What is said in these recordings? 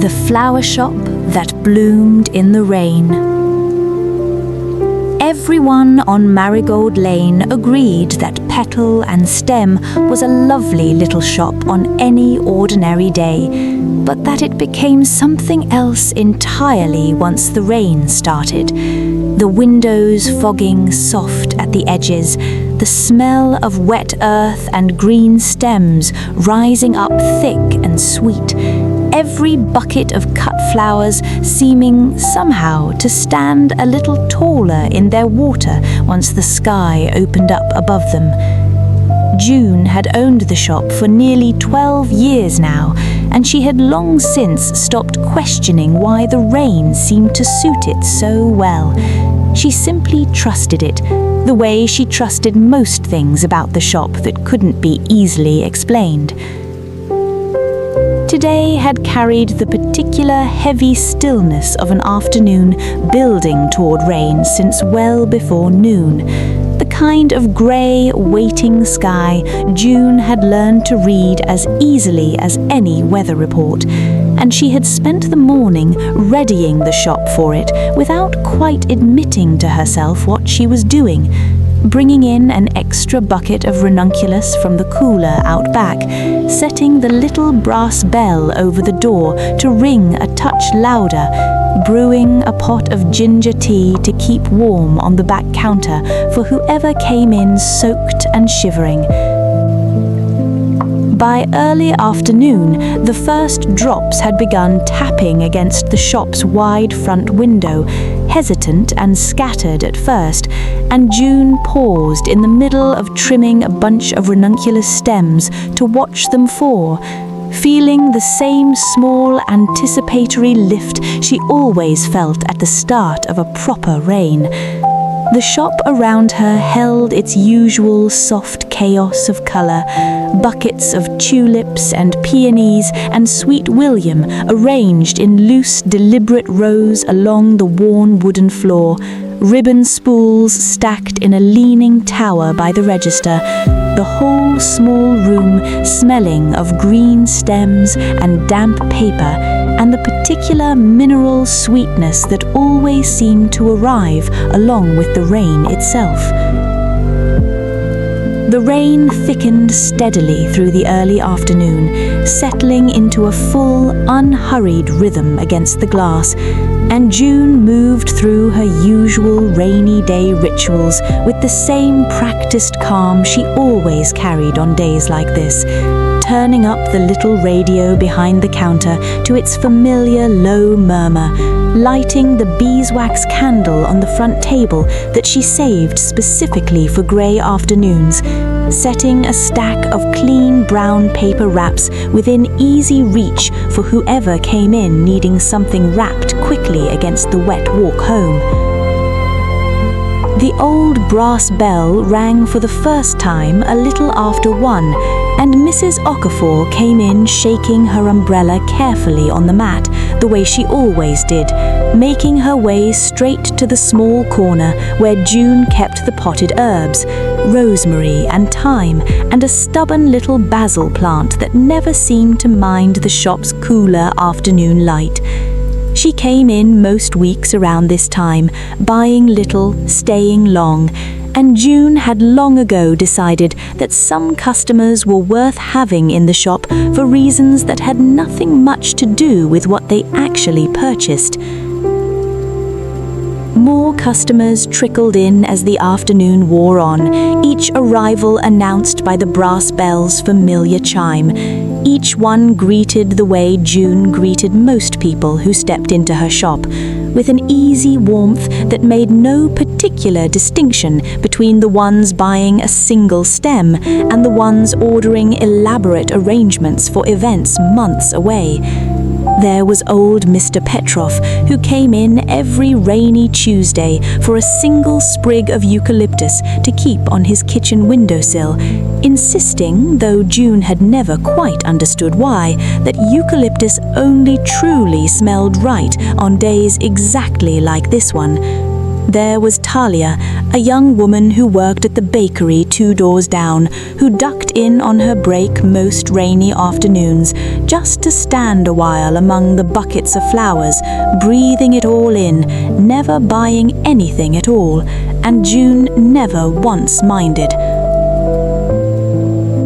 The flower shop that bloomed in the rain. Everyone on Marigold Lane agreed that Petal and Stem was a lovely little shop on any ordinary day, but that it became something else entirely once the rain started. The windows fogging soft at the edges, the smell of wet earth and green stems rising up thick and sweet, every bucket of cut flowers seeming somehow to stand a little taller in their water once the sky opened up above them. June had owned the shop for nearly 12 years now, and she had long since stopped questioning why the rain seemed to suit it so well. She simply trusted it, the way she trusted most things about the shop that couldn't be easily explained. Today had carried the particular heavy stillness of an afternoon building toward rain since well before noon, the kind of grey, waiting sky June had learned to read as easily as any weather report, and she had spent the morning readying the shop for it without quite admitting to herself what she was doing, bringing in an extra bucket of ranunculus from the cooler out back, setting the little brass bell over the door to ring a touch louder, brewing a pot of ginger tea to keep warm on the back counter for whoever came in soaked and shivering. By early afternoon, the first drops had begun tapping against the shop's wide front window, hesitant and scattered at first, and June paused in the middle of trimming a bunch of ranunculus stems to watch them fall, feeling the same small anticipatory lift she always felt at the start of a proper rain. The shop around her held its usual soft chaos of colour, buckets of tulips and peonies and sweet William arranged in loose, deliberate rows along the worn wooden floor, ribbon spools stacked in a leaning tower by the register, the whole small room smelling of green stems and damp paper, and the particular mineral sweetness that always seemed to arrive along with the rain itself. The rain thickened steadily through the early afternoon, settling into a full, unhurried rhythm against the glass, and June moved through her usual rainy day rituals with the same practiced calm she always carried on days like this, turning up the little radio behind the counter to its familiar low murmur, lighting the beeswax candle on the front table that she saved specifically for grey afternoons, setting a stack of clean brown paper wraps within easy reach for whoever came in needing something wrapped quickly against the wet walk home. The old brass bell rang for the first time a little after 1, and Mrs. Okafor came in shaking her umbrella carefully on the mat, the way she always did, making her way straight to the small corner where June kept the potted herbs, rosemary and thyme, and a stubborn little basil plant that never seemed to mind the shop's cooler afternoon light. She came in most weeks around this time, buying little, staying long, and June had long ago decided that some customers were worth having in the shop for reasons that had nothing much to do with what they actually purchased. More customers trickled in as the afternoon wore on, each arrival announced by the brass bell's familiar chime, each one greeted the way June greeted most people who stepped into her shop, with an easy warmth that made no particular distinction between the ones buying a single stem and the ones ordering elaborate arrangements for events months away. There was old Mr. Petrov, who came in every rainy Tuesday for a single sprig of eucalyptus to keep on his kitchen windowsill, insisting, though June had never quite understood why, that eucalyptus only truly smelled right on days exactly like this one. There was Talia, a young woman who worked at the bakery 2 doors down, who ducked in on her break most rainy afternoons, just to stand a while among the buckets of flowers, breathing it all in, never buying anything at all, and June never once minded.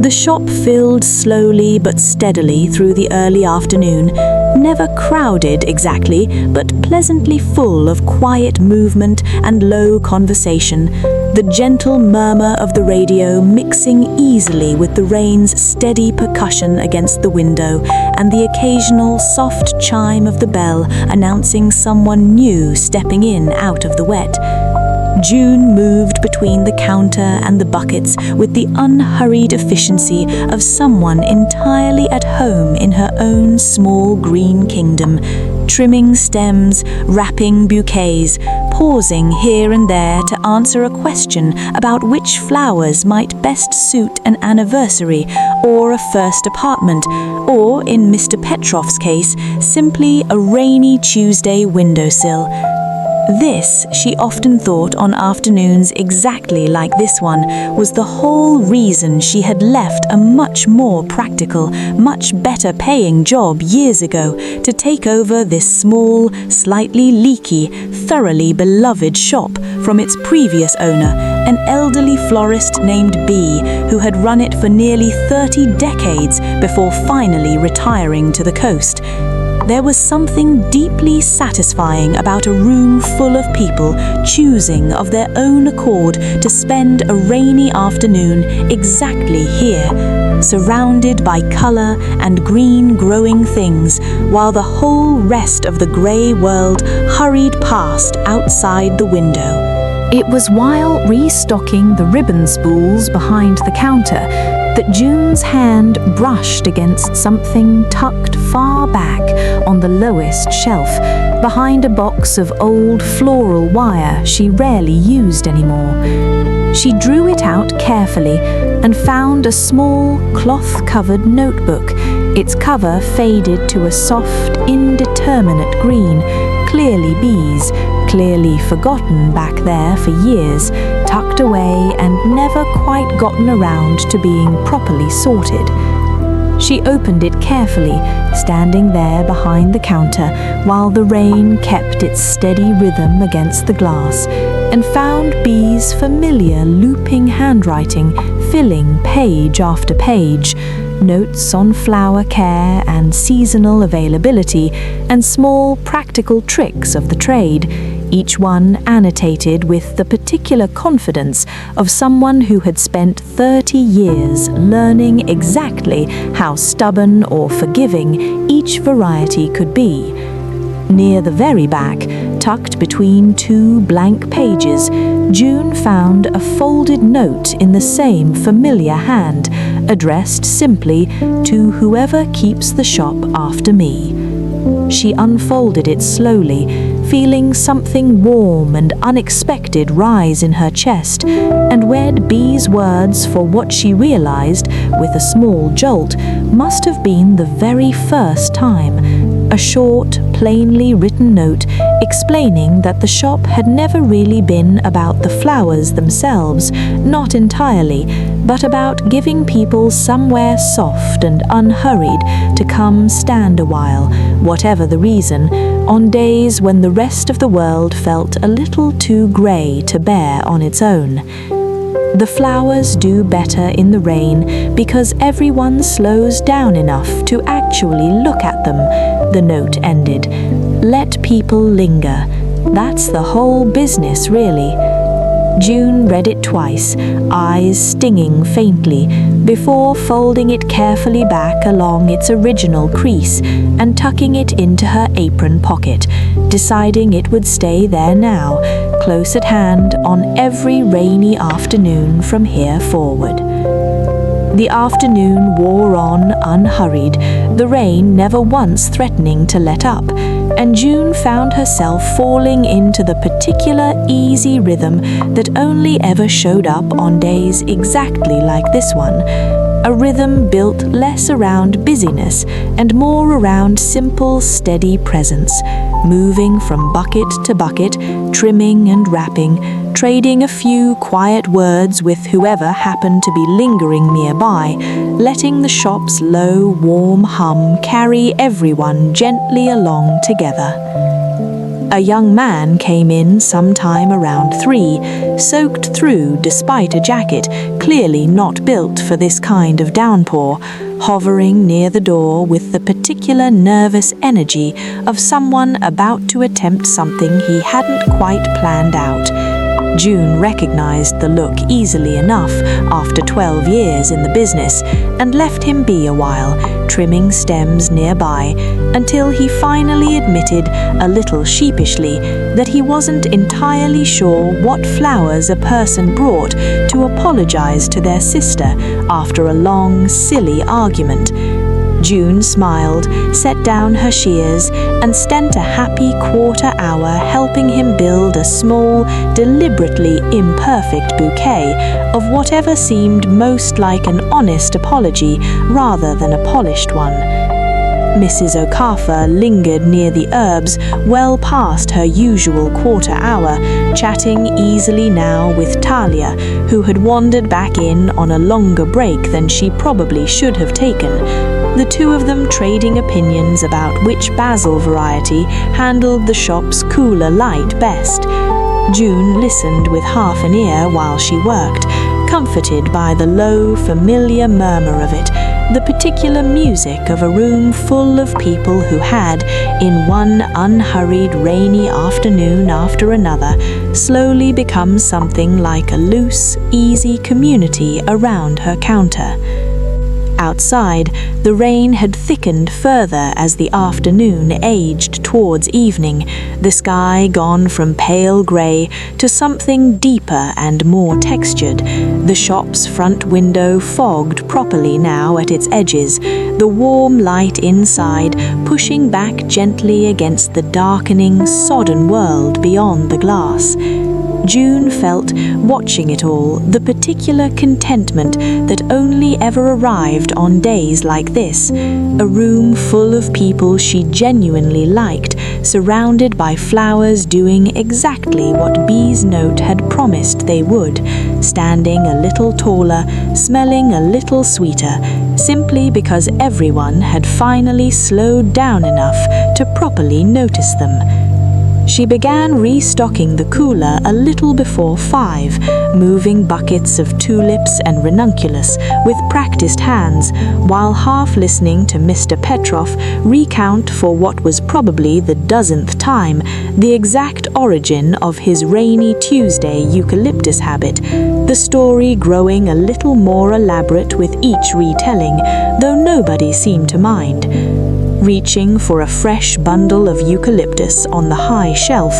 The shop filled slowly but steadily through the early afternoon, never crowded exactly, but pleasantly full of quiet movement and low conversation, the gentle murmur of the radio mixing easily with the rain's steady percussion against the window, and the occasional soft chime of the bell announcing someone new stepping in out of the wet. June moved between the counter and the buckets with the unhurried efficiency of someone entirely at home in her own small green kingdom, trimming stems, wrapping bouquets, pausing here and there to answer a question about which flowers might best suit an anniversary or a first apartment, or, in Mr. Petrov's case, simply a rainy Tuesday windowsill. This, she often thought on afternoons exactly like this one, was the whole reason she had left a much more practical, much better paying job years ago to take over this small, slightly leaky, thoroughly beloved shop from its previous owner, an elderly florist named B, who had run it for nearly 30 decades before finally retiring to the coast. There was something deeply satisfying about a room full of people choosing of their own accord to spend a rainy afternoon exactly here, surrounded by color and green growing things, while the whole rest of the gray world hurried past outside the window. It was while restocking the ribbon spools behind the counter that June's hand brushed against something tucked far back on the lowest shelf, behind a box of old floral wire she rarely used anymore. She drew it out carefully and found a small cloth-covered notebook, its cover faded to a soft, indeterminate green, clearly B's, clearly forgotten back there for years, tucked away and never quite gotten around to being properly sorted. She opened it carefully, standing there behind the counter while the rain kept its steady rhythm against the glass, and found B's familiar looping handwriting filling page after page, notes on flower care and seasonal availability, and small practical tricks of the trade, each one annotated with the particular confidence of someone who had spent 30 years learning exactly how stubborn or forgiving each variety could be. Near the very back, tucked between 2 blank pages, June found a folded note in the same familiar hand, addressed simply to whoever keeps the shop after me. She unfolded it slowly, feeling something warm and unexpected rise in her chest, and read B's words for what she realized, with a small jolt, must have been the very first time. A short, plainly written note explaining that the shop had never really been about the flowers themselves, not entirely, but about giving people somewhere soft and unhurried to come stand a while, whatever the reason, on days when the rest of the world felt a little too grey to bear on its own. The flowers do better in the rain because everyone slows down enough to actually look at them, the note ended. Let people linger. That's the whole business, really. June read it twice, eyes stinging faintly, before folding it carefully back along its original crease and tucking it into her apron pocket, deciding it would stay there now, close at hand on every rainy afternoon from here forward. The afternoon wore on unhurried, the rain never once threatening to let up, and June found herself falling into the particular easy rhythm that only ever showed up on days exactly like this one. a rhythm built less around busyness and more around simple, steady presence, moving from bucket to bucket, trimming and wrapping, trading a few quiet words with whoever happened to be lingering nearby, letting the shop's low, warm hum carry everyone gently along together. A young man came in sometime around 3, soaked through despite a jacket clearly not built for this kind of downpour, hovering near the door with the particular nervous energy of someone about to attempt something he hadn't quite planned out. June recognized the look easily enough after 12 years in the business and left him be a while, trimming stems nearby, until he finally admitted, a little sheepishly, that he wasn't entirely sure what flowers a person brought to apologize to their sister after a long, silly argument. June smiled, set down her shears, and spent a happy quarter hour helping him build a small, deliberately imperfect bouquet of whatever seemed most like an honest apology rather than a polished one. Mrs. Okafor lingered near the herbs well past her usual quarter hour, chatting easily now with Talia, who had wandered back in on a longer break than she probably should have taken, the two of them trading opinions about which basil variety handled the shop's cooler light best. June listened with half an ear while she worked, comforted by the low, familiar murmur of it, the particular music of a room full of people who had, in one unhurried rainy afternoon after another, slowly become something like a loose, easy community around her counter. Outside, the rain had thickened further as the afternoon aged towards evening, the sky gone from pale grey to something deeper and more textured, the shop's front window fogged properly now at its edges, the warm light inside pushing back gently against the darkening, sodden world beyond the glass. June felt, watching it all, the particular contentment that only ever arrived on days like this, a room full of people she genuinely liked, surrounded by flowers doing exactly what Bee's note had promised they would, standing a little taller, smelling a little sweeter, simply because everyone had finally slowed down enough to properly notice them. She began restocking the cooler a little before 5, moving buckets of tulips and ranunculus with practiced hands, while half listening to Mr. Petroff recount for what was probably the dozenth time the exact origin of his rainy Tuesday eucalyptus habit, the story growing a little more elaborate with each retelling, though nobody seemed to mind. Reaching for a fresh bundle of eucalyptus on the high shelf,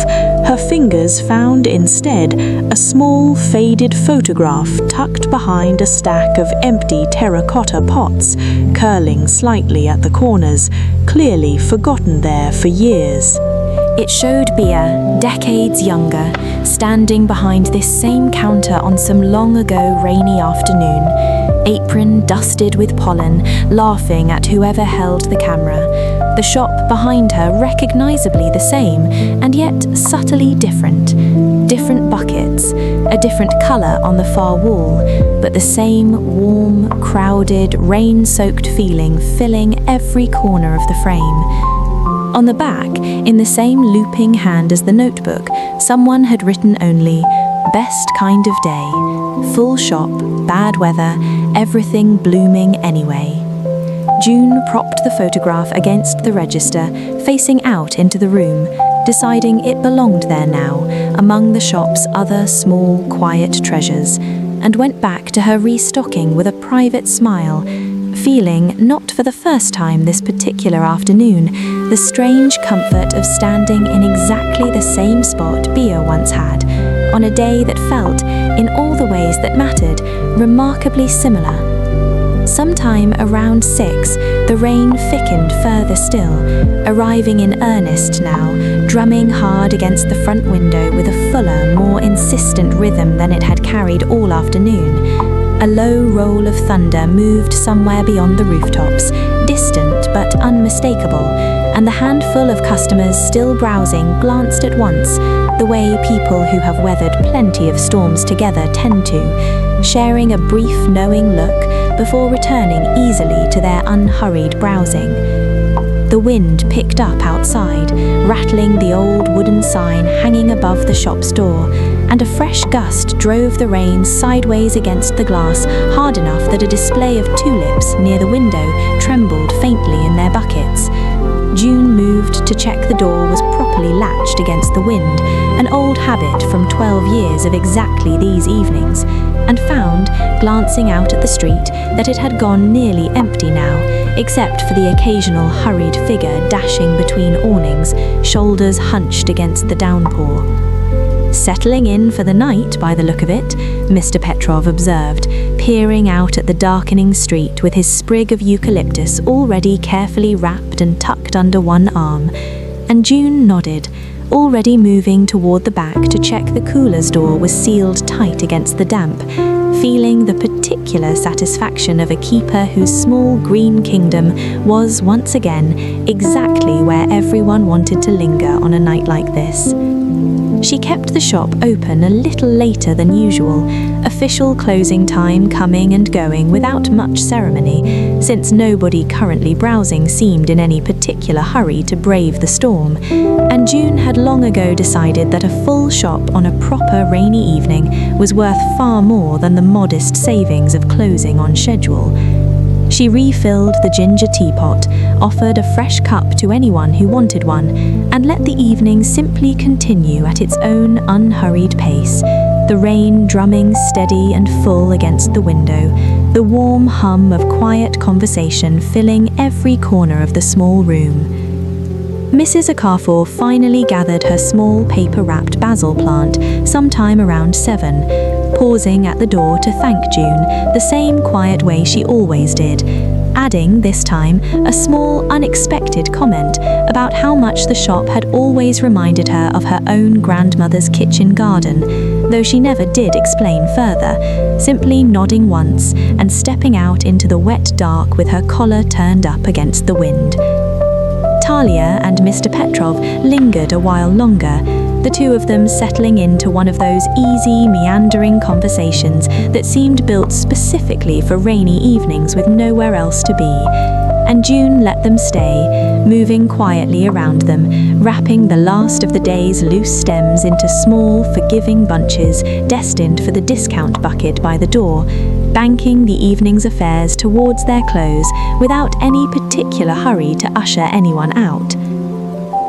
her fingers found instead a small faded photograph tucked behind a stack of empty terracotta pots, curling slightly at the corners, clearly forgotten there for years. It showed Bea, decades younger, standing behind this same counter on some long ago rainy afternoon, apron dusted with pollen, laughing at whoever held the camera. The shop behind her recognizably the same, and yet subtly different. Different buckets, a different color on the far wall, but the same warm, crowded, rain-soaked feeling filling every corner of the frame. On the back, in the same looping hand as the notebook, someone had written only, "Best kind of day. Full shop, bad weather, everything blooming anyway." June propped the photograph against the register, facing out into the room, deciding it belonged there now, among the shop's other small, quiet treasures, and went back to her restocking with a private smile, feeling, not for the first time this particular afternoon, the strange comfort of standing in exactly the same spot Bea once had, on a day that felt, in all the ways that mattered, remarkably similar. Sometime around 6, the rain thickened further still, arriving in earnest now, drumming hard against the front window with a fuller, more insistent rhythm than it had carried all afternoon. A low roll of thunder moved somewhere beyond the rooftops, distant but unmistakable, and the handful of customers still browsing glanced at once, the way people who have weathered plenty of storms together tend to, sharing a brief knowing look before returning easily to their unhurried browsing. The wind picked up outside, rattling the old wooden sign hanging above the shop's door, and a fresh gust drove the rain sideways against the glass hard enough that a display of tulips near the window trembled faintly in their buckets. June moved to check the door was properly latched against the wind, an old habit from 12 years of exactly these evenings, and found, glancing out at the street, that it had gone nearly empty now, except for the occasional hurried figure dashing between awnings, shoulders hunched against the downpour. "Settling in for the night, by the look of it," Mr. Petrov observed, peering out at the darkening street with his sprig of eucalyptus already carefully wrapped and tucked under one arm, and June nodded, already moving toward the back to check the cooler's door was sealed tight against the damp, feeling the particular satisfaction of a keeper whose small green kingdom was once again exactly where everyone wanted to linger on a night like this. She kept the shop open a little later than usual, official closing time coming and going without much ceremony, since nobody currently browsing seemed in any particular hurry to brave the storm, and June had long ago decided that a full shop on a proper rainy evening was worth far more than the modest savings of closing on schedule. She refilled the ginger teapot, offered a fresh cup to anyone who wanted one, and let the evening simply continue at its own unhurried pace, the rain drumming steady and full against the window, the warm hum of quiet conversation filling every corner of the small room. Mrs. Okafor finally gathered her small paper-wrapped basil plant sometime around 7, pausing at the door to thank June the same quiet way she always did, adding this time a small unexpected comment about how much the shop had always reminded her of her own grandmother's kitchen garden, though she never did explain further, simply nodding once and stepping out into the wet dark with her collar turned up against the wind. Talia and Mr. Petrov lingered a while longer, the two of them settling into one of those easy, meandering conversations that seemed built specifically for rainy evenings with nowhere else to be. And June let them stay, moving quietly around them, wrapping the last of the day's loose stems into small, forgiving bunches destined for the discount bucket by the door, banking the evening's affairs towards their close without any particular hurry to usher anyone out.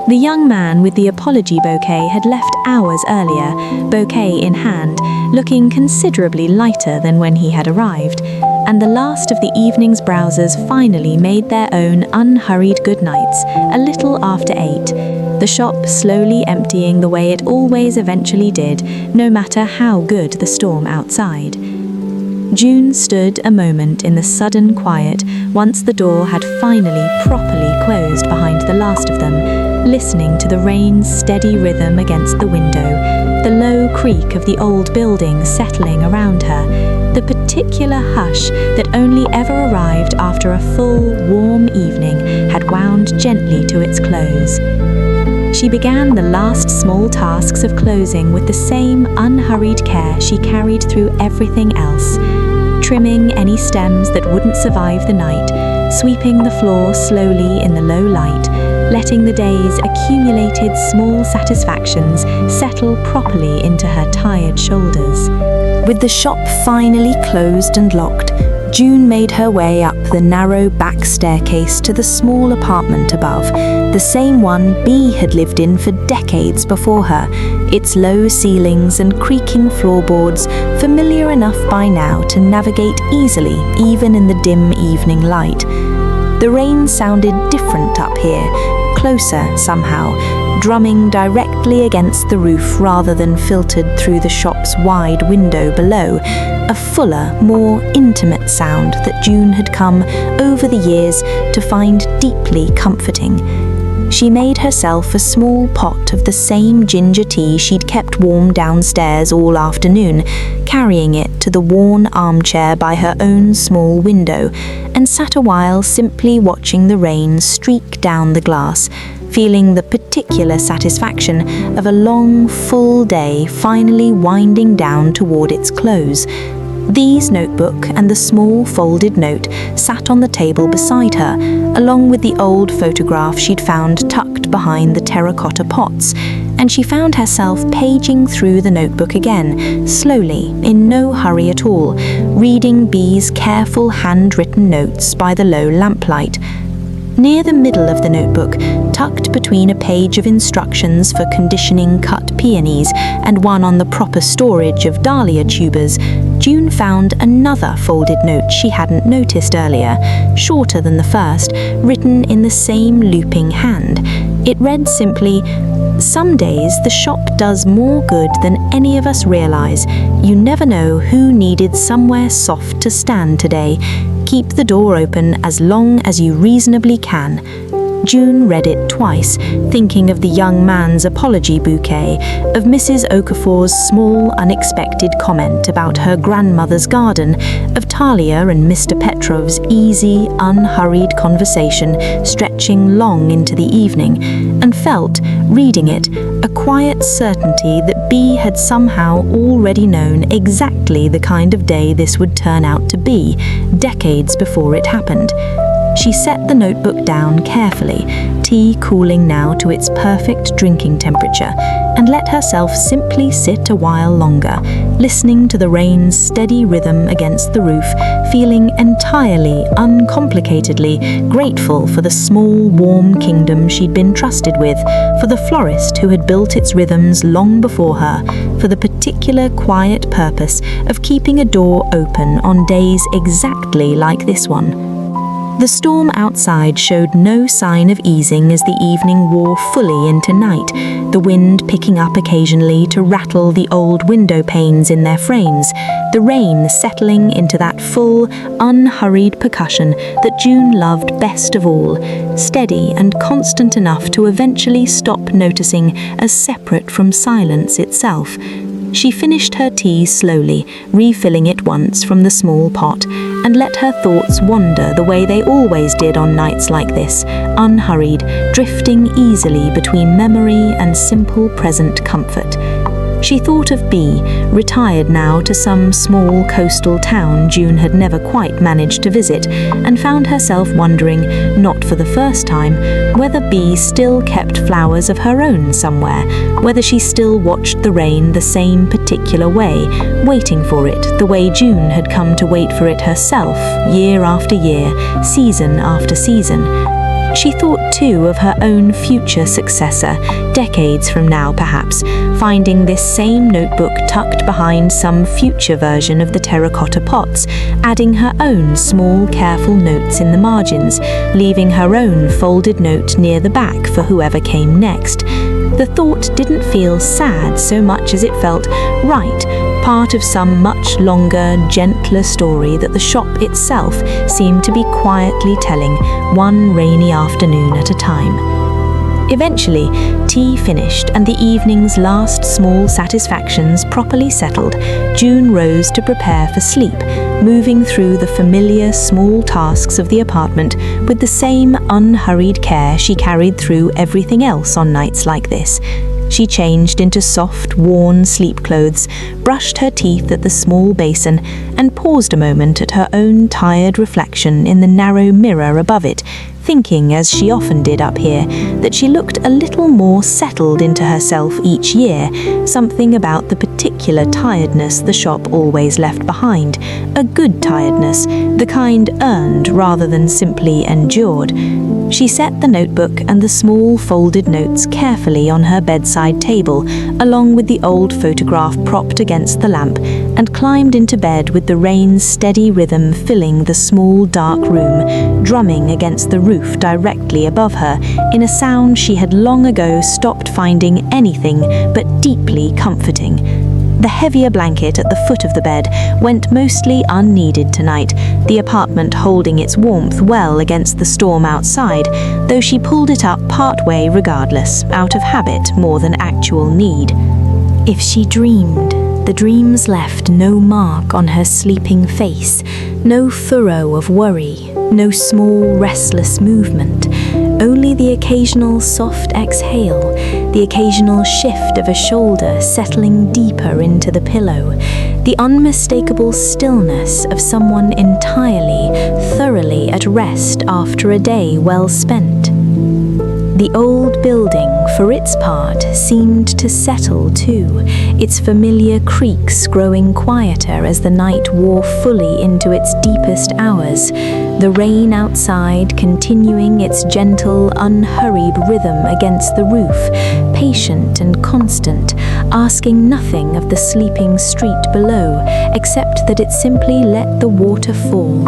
The young man with the apology bouquet had left hours earlier, bouquet in hand, looking considerably lighter than when he had arrived, and the last of the evening's browsers finally made their own unhurried goodnights a little after 8, the shop slowly emptying the way it always eventually did, no matter how good the storm outside. June stood a moment in the sudden quiet once the door had finally properly closed behind the last of them, listening to the rain's steady rhythm against the window, the low creak of the old building settling around her, the particular hush that only ever arrived after a full, warm evening had wound gently to its close. She began the last small tasks of closing with the same unhurried care she carried through everything else, trimming any stems that wouldn't survive the night, sweeping the floor slowly in the low light, letting the day's accumulated small satisfactions settle properly into her tired shoulders. With the shop finally closed and locked, June made her way up the narrow back staircase to the small apartment above, the same one Bea had lived in for decades before her, its low ceilings and creaking floorboards familiar enough by now to navigate easily even in the dim evening light. The rain sounded different up here, closer somehow, drumming directly against the roof rather than filtered through the shop's wide window below, a fuller, more intimate sound that June had come over the years to find deeply comforting. She made herself a small pot of the same ginger tea she'd kept warm downstairs all afternoon, carrying it to the worn armchair by her own small window, and sat a while simply watching the rain streak down the glass, feeling the particular satisfaction of a long, full day finally winding down toward its close. Thee's notebook and the small folded note sat on the table beside her, along with the old photograph she'd found tucked behind the terracotta pots, and she found herself paging through the notebook again, slowly, in no hurry at all, reading Bee's careful handwritten notes by the low lamplight. Near the middle of the notebook, tucked between a page of instructions for conditioning cut peonies and one on the proper storage of dahlia tubers, June found another folded note she hadn't noticed earlier, shorter than the first, written in the same looping hand. It read simply, "Some days the shop does more good than any of us realize. You never know who needed somewhere soft to stand today. Keep the door open as long as you reasonably can." June read it twice, thinking of the young man's apology bouquet, of Mrs. Okafor's small, unexpected comment about her grandmother's garden, of Talia and Mr. Petrov's easy, unhurried conversation stretching long into the evening, and felt, reading it, a quiet certainty that Bee had somehow already known exactly the kind of day this would turn out to be, decades before it happened. She set the notebook down carefully, tea cooling now to its perfect drinking temperature, and let herself simply sit a while longer, listening to the rain's steady rhythm against the roof, feeling entirely, uncomplicatedly grateful for the small, warm kingdom she'd been trusted with, for the florist who had built its rhythms long before her, for the particular quiet purpose of keeping a door open on days exactly like this one. The storm outside showed no sign of easing as the evening wore fully into night, the wind picking up occasionally to rattle the old window panes in their frames, the rain settling into that full, unhurried percussion that June loved best of all, steady and constant enough to eventually stop noticing as separate from silence itself. She finished her tea slowly, refilling it once from the small pot, and let her thoughts wander the way they always did on nights like this, unhurried, drifting easily between memory and simple present comfort. She thought of Bee, retired now to some small coastal town June had never quite managed to visit, and found herself wondering, not for the first time, whether Bee still kept flowers of her own somewhere, whether she still watched the rain the same particular way, waiting for it the way June had come to wait for it herself, year after year, season after season. She thought too of her own future successor, decades from now perhaps, finding this same notebook tucked behind some future version of the terracotta pots, adding her own small careful notes in the margins, leaving her own folded note near the back for whoever came next. The thought didn't feel sad so much as it felt right, part of some much longer, gentler story that the shop itself seemed to be quietly telling, one rainy afternoon at a time. Eventually, tea finished and the evening's last small satisfactions properly settled, June rose to prepare for sleep, moving through the familiar small tasks of the apartment with the same unhurried care she carried through everything else on nights like this. She changed into soft, worn sleep clothes, brushed her teeth at the small basin, and paused a moment at her own tired reflection in the narrow mirror above it, thinking, as she often did up here, that she looked a little more settled into herself each year, something about the particular tiredness the shop always left behind, a good tiredness, the kind earned rather than simply endured. She set the notebook and the small folded notes carefully on her bedside table, along with the old photograph propped against the lamp, and climbed into bed with the rain's steady rhythm filling the small dark room, drumming against the roof directly above her in a sound she had long ago stopped finding anything but deeply comforting. The heavier blanket at the foot of the bed went mostly unneeded tonight, the apartment holding its warmth well against the storm outside, though she pulled it up partway regardless, out of habit more than actual need. If she dreamed, the dreams left no mark on her sleeping face, no furrow of worry, no small restless movement, only the occasional soft exhale, the occasional shift of a shoulder settling deeper into the pillow, the unmistakable stillness of someone entirely, thoroughly at rest after a day well spent. The old building, for its part, seemed to settle too, its familiar creaks growing quieter as the night wore fully into its deepest hours, the rain outside continuing its gentle, unhurried rhythm against the roof, patient and constant, asking nothing of the sleeping street below, except that it simply let the water fall.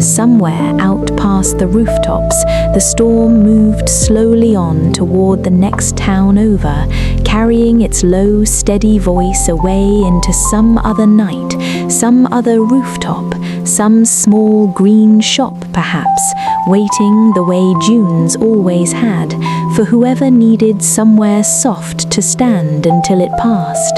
Somewhere out past the rooftops, the storm moved slowly on toward the next town over, carrying its low, steady voice away into some other night, some other rooftop, some small green shop perhaps, waiting the way June's always had, for whoever needed somewhere soft to stand until it passed.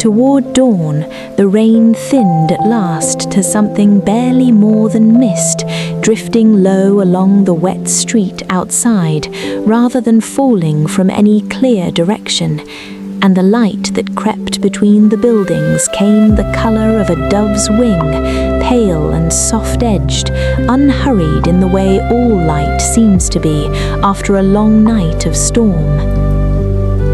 Toward dawn, the rain thinned at last to something barely more than mist, drifting low along the wet street outside, rather than falling from any clear direction, and the light that crept between the buildings came the color of a dove's wing, pale and soft-edged, unhurried in the way all light seems to be after a long night of storm.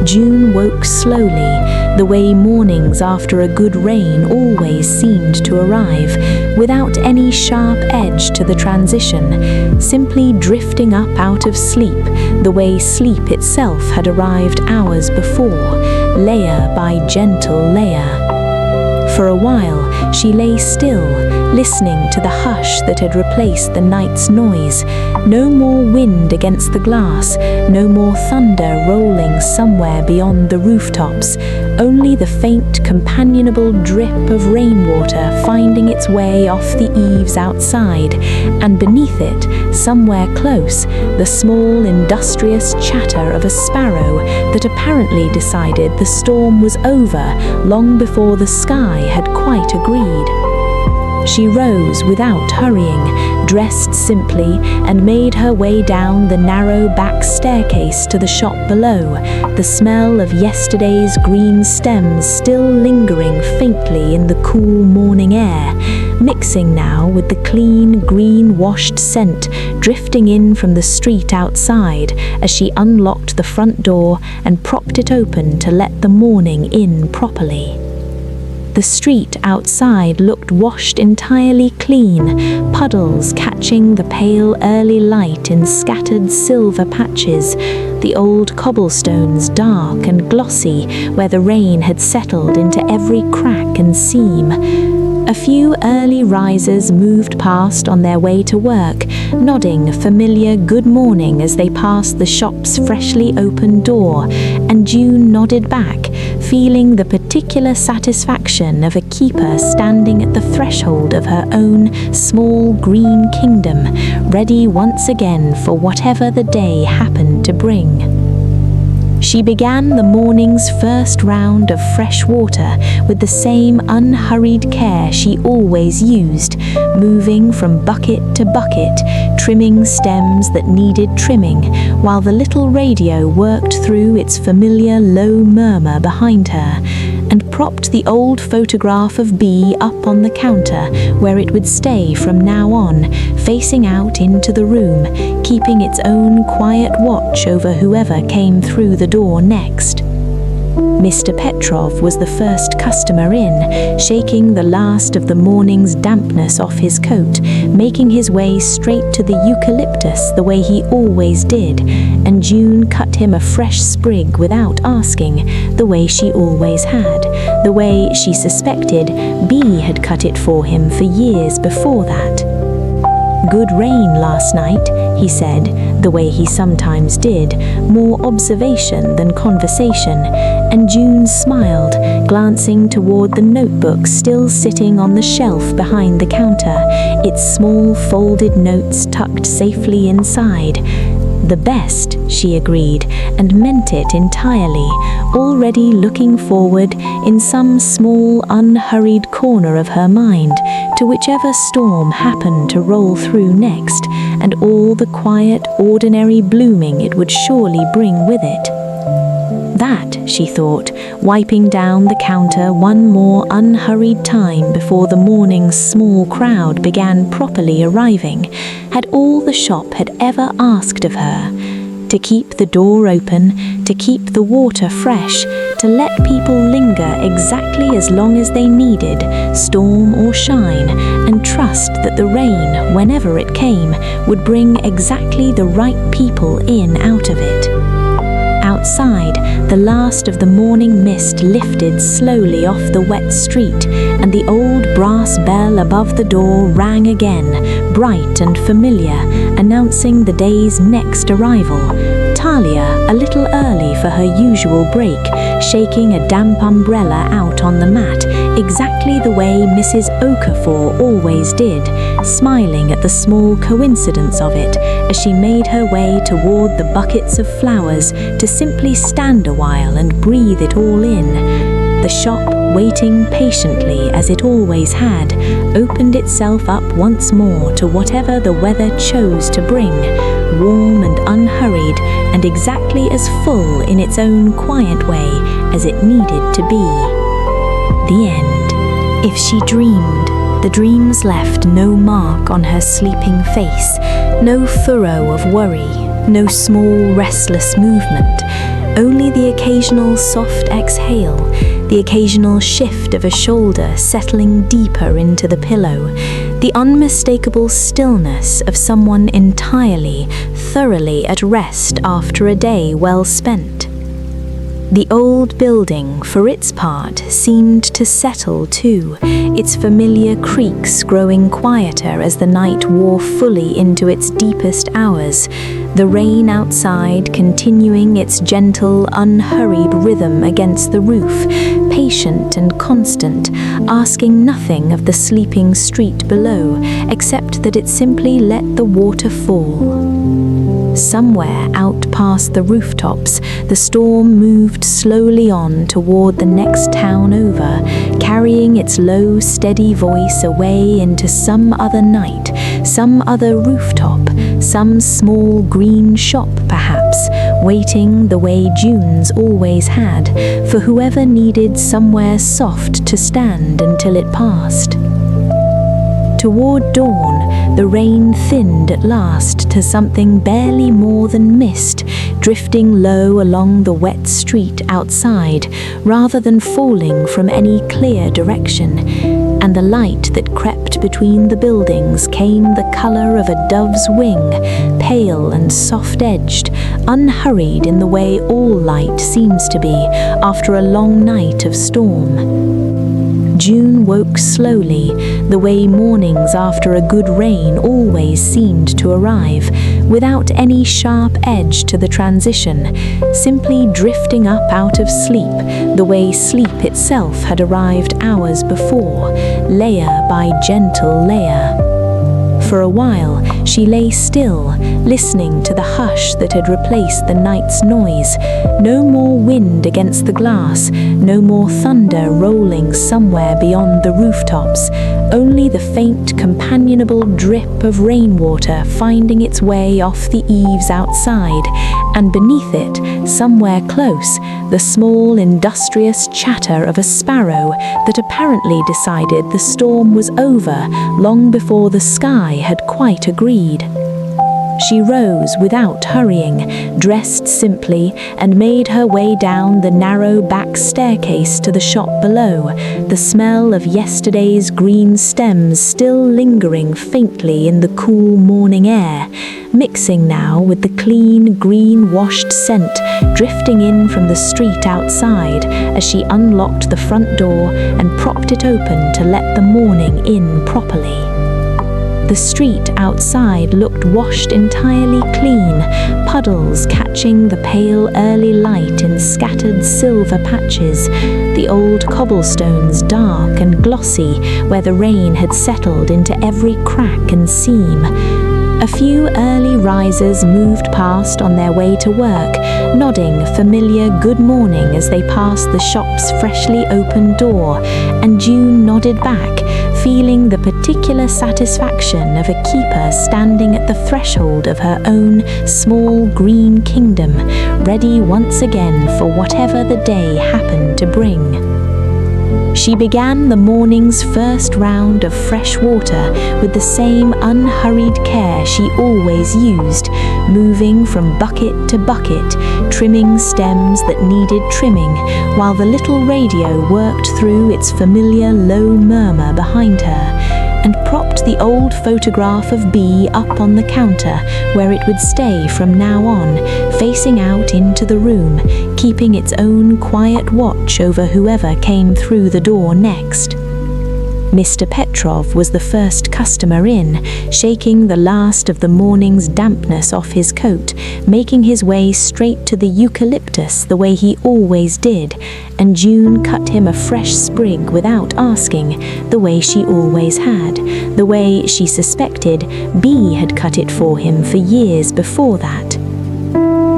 June woke slowly, the way mornings after a good rain always seemed to arrive, without any sharp edge to the transition, simply drifting up out of sleep, the way sleep itself had arrived hours before, layer by gentle layer. For a while, she lay still, listening to the hush that had replaced the night's noise. No more wind against the glass, no more thunder rolling somewhere beyond the rooftops, only the faint, companionable drip of rainwater finding its way off the eaves outside, and beneath it, somewhere close, the small, industrious chatter of a sparrow that apparently decided the storm was over long before the sky had quite agreed. She rose without hurrying, dressed simply, and made her way down the narrow back staircase to the shop below, the smell of yesterday's green stems still lingering faintly in the cool morning air, mixing now with the clean, green-washed scent drifting in from the street outside as she unlocked the front door and propped it open to let the morning in properly. The street outside looked washed entirely clean, puddles catching the pale early light in scattered silver patches, the old cobblestones dark and glossy where the rain had settled into every crack and seam. A few early risers moved past on their way to work, nodding a familiar good morning as they passed the shop's freshly opened door, and June nodded back, feeling the particular satisfaction of a keeper standing at the threshold of her own small green kingdom, ready once again for whatever the day happened to bring. She began the morning's first round of fresh water with the same unhurried care she always used, moving from bucket to bucket, trimming stems that needed trimming, while the little radio worked through its familiar low murmur behind her, and propped the old photograph of Bee up on the counter where it would stay from now on, facing out into the room, keeping its own quiet watch over whoever came through the door next. Mr. Petrov was the first customer in, shaking the last of the morning's dampness off his coat, making his way straight to the eucalyptus the way he always did, and June cut him a fresh sprig without asking, the way she always had, the way she suspected Bee had cut it for him for years before that. "Good rain last night," he said, the way he sometimes did, more observation than conversation, and June smiled, glancing toward the notebook still sitting on the shelf behind the counter, its small folded notes tucked safely inside. The best, she agreed, and meant it entirely, already looking forward in some small, unhurried corner of her mind to whichever storm happened to roll through next, and all the quiet, ordinary blooming it would surely bring with it. That, she thought, wiping down the counter one more unhurried time before the morning's small crowd began properly arriving, had all the shop had ever asked of her. To keep the door open, to keep the water fresh, to let people linger exactly as long as they needed, storm or shine, and trust that the rain, whenever it came, would bring exactly the right people in out of it. Outside, the last of the morning mist lifted slowly off the wet street, and the old brass bell above the door rang again, bright and familiar, announcing the day's next arrival. Talia, a little early for her usual break, shaking a damp umbrella out on the mat, exactly the way Mrs. Okafor always did, smiling at the small coincidence of it as she made her way toward the buckets of flowers to simply stand a while and breathe it all in. The shop, waiting patiently as it always had, opened itself up once more to whatever the weather chose to bring, warm and unhurried, and exactly as full in its own quiet way as it needed to be. The end. If she dreamed, the dreams left no mark on her sleeping face, no furrow of worry, no small restless movement, only the occasional soft exhale, the occasional shift of a shoulder settling deeper into the pillow, the unmistakable stillness of someone entirely, thoroughly at rest after a day well spent. The old building, for its part, seemed to settle too, its familiar creaks growing quieter as the night wore fully into its deepest hours, the rain outside continuing its gentle, unhurried rhythm against the roof, patient and constant, asking nothing of the sleeping street below, except that it simply let the water fall. Somewhere out past the rooftops, the storm moved slowly on toward the next town over, carrying its low, steady voice away into some other night, some other rooftop, some small green shop perhaps, waiting the way June's always had, for whoever needed somewhere soft to stand until it passed. Toward dawn, the rain thinned at last to something barely more than mist, drifting low along the wet street outside, rather than falling from any clear direction, and the light that crept between the buildings came the color of a dove's wing, pale and soft-edged, unhurried in the way all light seems to be after a long night of storm. June woke slowly, the way mornings after a good rain always seemed to arrive, without any sharp edge to the transition, simply drifting up out of sleep, the way sleep itself had arrived hours before, layer by gentle layer. For a while, she lay still, listening to the hush that had replaced the night's noise. No more wind against the glass, no more thunder rolling somewhere beyond the rooftops, only the faint, companionable drip of rainwater finding its way off the eaves outside, and beneath it, somewhere close, the small, industrious chatter of a sparrow that apparently decided the storm was over long before the sky had quite agreed. She rose without hurrying, dressed simply, and made her way down the narrow back staircase to the shop below, the smell of yesterday's green stems still lingering faintly in the cool morning air, mixing now with the clean, green-washed scent drifting in from the street outside as she unlocked the front door and propped it open to let the morning in properly. The street outside looked washed entirely clean, puddles catching the pale early light in scattered silver patches, the old cobblestones dark and glossy where the rain had settled into every crack and seam. A few early risers moved past on their way to work, nodding familiar good morning as they passed the shop's freshly opened door, and June nodded back, feeling the particular satisfaction of a keeper standing at the threshold of her own small green kingdom, ready once again for whatever the day happened to bring. She began the morning's first round of fresh water with the same unhurried care she always used, moving from bucket to bucket, trimming stems that needed trimming, while the little radio worked through its familiar low murmur behind her, and propped the old photograph of Bee up on the counter, where it would stay from now on, facing out into the room, keeping its own quiet watch over whoever came through the door next. Mr. Petrov was the first customer in, shaking the last of the morning's dampness off his coat, making his way straight to the eucalyptus the way he always did, and June cut him a fresh sprig without asking, the way she always had, the way she suspected Bee had cut it for him for years before that.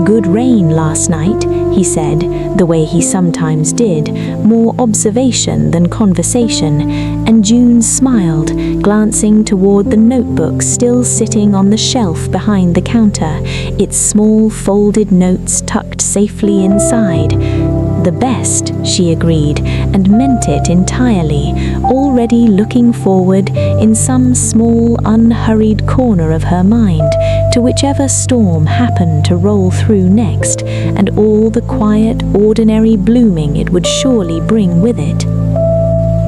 "Good rain last night," he said, the way he sometimes did, more observation than conversation, and June smiled, glancing toward the notebook still sitting on the shelf behind the counter, its small folded notes tucked safely inside. "The best," she agreed, and meant it entirely, already looking forward in some small unhurried corner of her mind to whichever storm happened to roll through next, and all the quiet, ordinary blooming it would surely bring with it.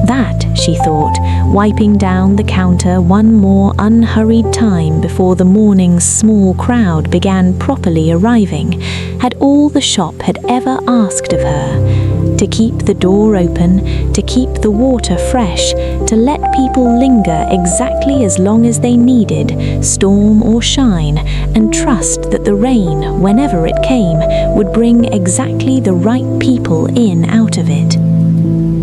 That, she thought, wiping down the counter one more unhurried time before the morning's small crowd began properly arriving, had all the shop had ever asked of her. To keep the door open, to keep the water fresh, to let people linger exactly as long as they needed, storm or shine, and trust that the rain, whenever it came, would bring exactly the right people in out of it.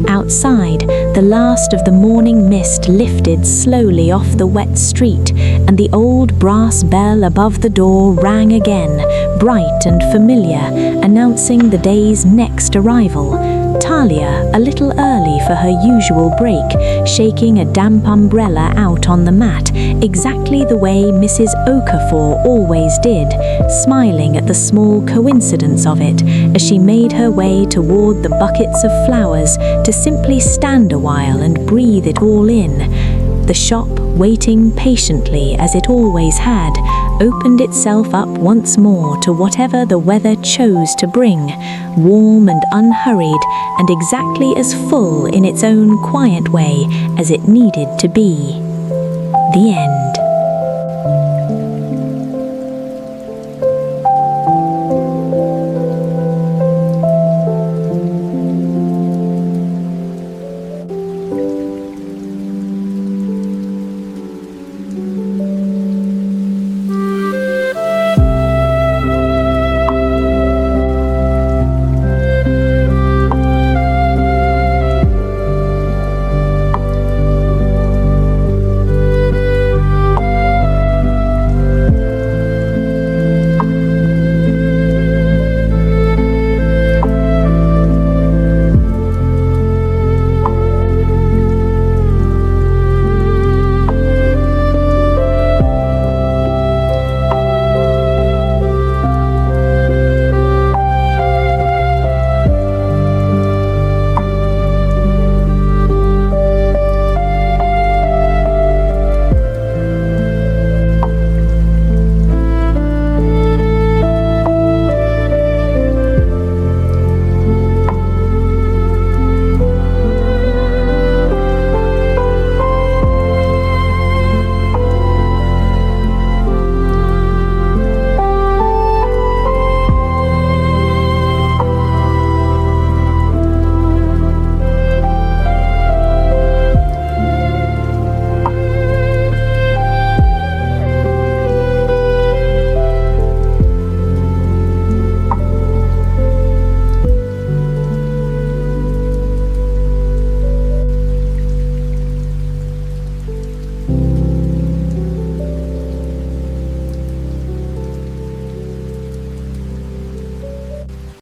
Outside, the last of the morning mist lifted slowly off the wet street, and the old brass bell above the door rang again, bright and familiar, announcing the day's next arrival. Talia, a little early for her usual break, shaking a damp umbrella out on the mat, exactly the way Mrs. Okafor always did, smiling at the small coincidence of it as she made her way toward the buckets of flowers to simply stand a while and breathe it all in. The shop, waiting patiently as it always had, opened itself up once more to whatever the weather chose to bring, warm and unhurried, and exactly as full in its own quiet way as it needed to be. The end.